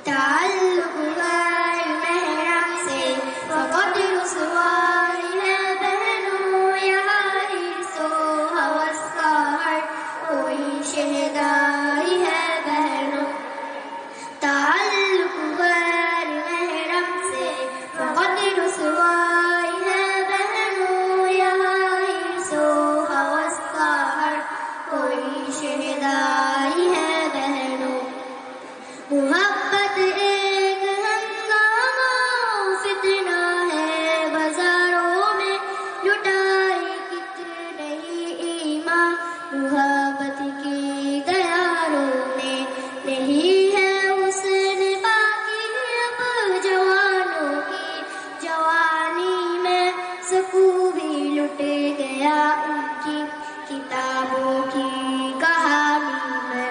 تعلق غیر محرم سے فقط رسوائی ہے بہنوں، یہاں حرص و ہوس کا ہر کوئی شہدائی ہے بہنوں. تعلق غیر محرم سے فقط رسوائی ہے بہنوں، یہاں حرص و ہوس کا ہر کوئی شہدائی ہے بہنوں. محبت ایک ہنگامہ فتنہ ہے بازاروں میں، لٹائی کتنے ہی ایمان محبت کی دیاروں میں. نہیں ہے حسن باقی اب جوانوں کی جوانی میں، سکون بھی لٹ گیا ان کی کتابوں کی کہانی میں.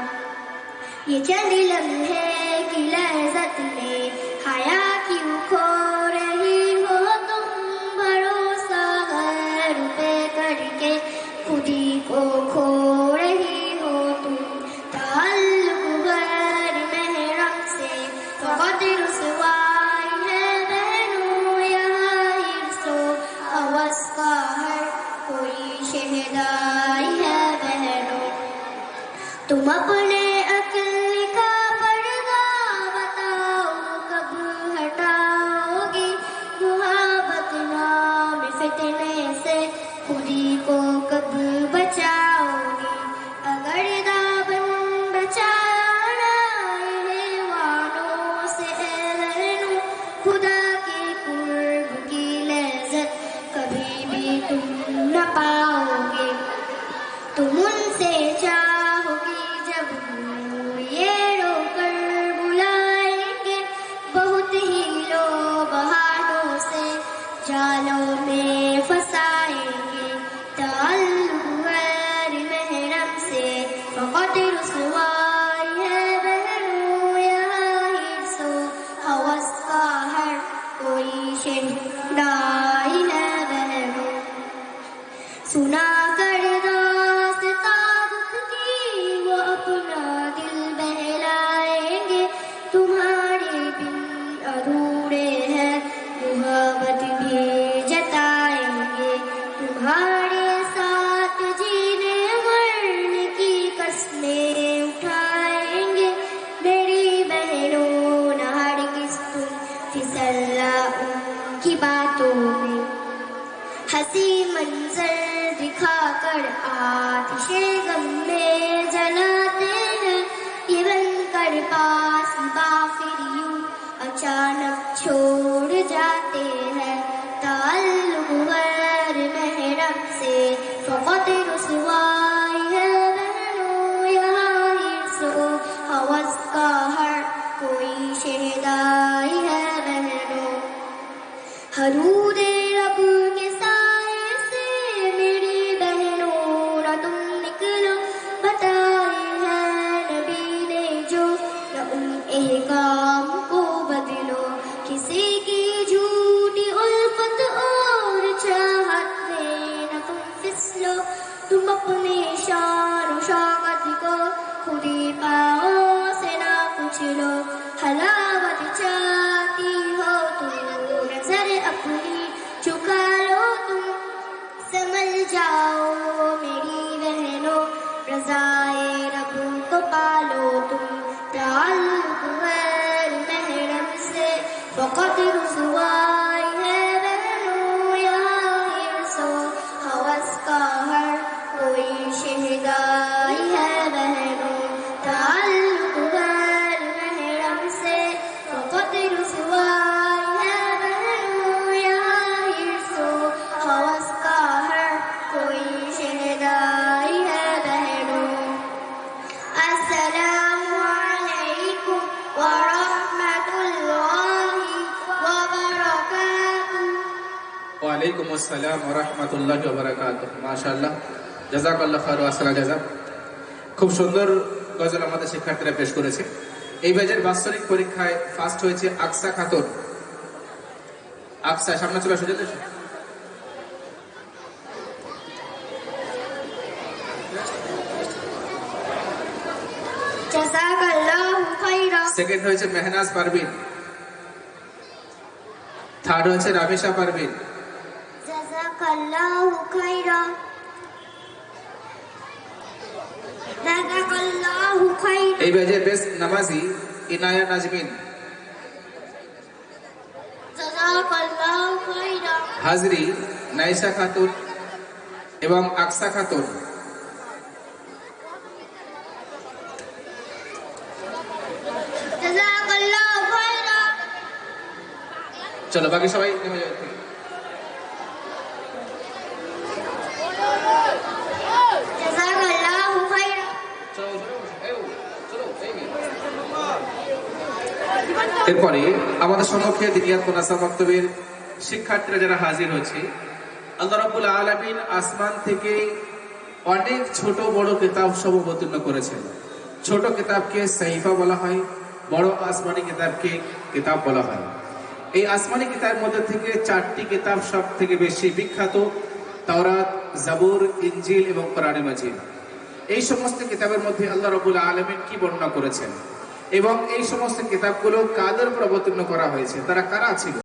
یہ چند لمحے کی لذت میں حیا کیوں کھو رہی ہو تم، بھروسہ غیر پہ کر کے خود ہی کو کھو رہی ہو تم. تعلق غیر محرم سے فقط رسوائی ہے بہنوں، یہاں حرص و ہوس کا ہر کوئی شہدائی ہے بہنوں. تم اپنے عقل کا پردہ بتاؤ کب ہٹاؤ گی، محبت نام فتنے سے خود ہی کو کب بچاؤ گی. اگر دامن بچانا حیوانوں سے اے بہنوں، خدا کے قرب کی لذت کبھی بھی تم نہ پاؤ گے. تم ان سے چاہو گی جب وہ یہ رو کر بلائیں گے، بہت ہی لو بہانوں سے جالوں میں پھنسائیں گے. تعلق غیر محرم سے فقط رسوائی ہے بہنوں، یہاں حرص و ہوس کا ہر کوئی شہدائی ہے بہنوں. سنا کر داستان دکھ کی وہ اپنا دل بہلائیں گے، تمہارے بن ادھورے ہیں محبت بھی جتائیں گے. تمہارے ساتھ جینے مرنے کی قسمیں اٹھائیں گے، میری بہنوں نہ ہرگز تم پھسلنا ان کی باتوں میں. ہنسی منظر دکھا کر آتش غم میں جلاتے ہیں، یہ بن کر پاس باخر یوں اچانک چھوڑ جاتے ہیں. تعلق غیر محرم سے فقط رسوائی ہے بہنوں، یہاں حرص و ہوس کا ہر کوئی شہدائی ہے بہنوں. حدود رب کے سائے سے میری بہنوں نہ تم نکلو، بتائے ہے نبی نے جو نہ ان احکام کو بدلو. کسی کی جھوٹی الفت اور چاہت میں نہ تم پھسلو، تم اپنے شان و شوکت کو خود ہی پاؤں سے نہ کچلو. حلاوت چاہتی ہو تو نظر اپنی چکا لو، تم سمجھ جاؤ میری بہنوں، رضائے رب کو پالو تم. تعلق غیر محرم سے فقط رسوائی ہے بہنوں، یہاں حرص و ہوس کا ہر کوئی شہدائی ہے بہنوں. تعلق غیر محرم سے فقط رسوائی ہے بہنوں، یہاں حرص و ہوس کا ہر کوئی شہدائی ہے بہنوں. السلام علیکم ورحمۃ اللہ وبرکاتہ. وعلیکم السلام ورحمۃ اللہ وبرকাতুহু. মাশাআল্লাহ, জাযাকাল্লাহ খায়র ওয়া আহসানা জাযা. খুব সুন্দর গজল আমাদের শিক্ষার্থীরা পেশ করেছে. এই ব্যাচের বাৎসরিক পরীক্ষায় ফার্স্ট হয়েছে আকসা খাতুন. আকসা, সামনে চলে আসো. جزاک اللہ خیرا. সেকেন্ড হয়েছে মেহনাজ পারভিন, থার্ড হয়েছে রামিশা পারভিন। জাযাকাল্লাহু খাইরা, জাযাকাল্লাহু খাইরা। এই ব্যাচের বেস্ট নামাজি ইনায়া নাজমিন। জাযাকাল্লাহু খাইরা। হাজরি নাইসা খাতুন এবং আকসা খাতুন। জাযাকাল্লাহু খাইরা। চলো বাকি সবাই নেমে যাও। জাযাকাল্লাহু খাইরা। এরপরে আমাদের সম্মুখে দিনিয়াত মুনাসা বক্তব্যের শিক্ষার্থীরা যারা হাজির হয়েছে, আল্লাহ রাব্বুল আলামিন আসমান থেকে অনেক ছোট বড় কিতাব সব অবতীর্ণ করেছেন। ছোট কিতাবকে সাইফা বলা হয়, বড় আসমানি কিতাবকে কিতাব বলা হয়। এই আসমানি কিতাবের মধ্যে থেকে 4টি কিতাব সব থেকে বেশি বিখ্যাত, তাওরাত, জাবুর, ইনজিল এবং কোরআনে মাজিদ। এই সমস্ত কিতাবের মধ্যে আল্লাহ রাব্বুল আলামিন কি বর্ণনা করেছেন এবং এই সমস্ত কিতাবগুলো কাদের উপর অবতীর্ণ করা হয়েছে, তারা কারা ছিল।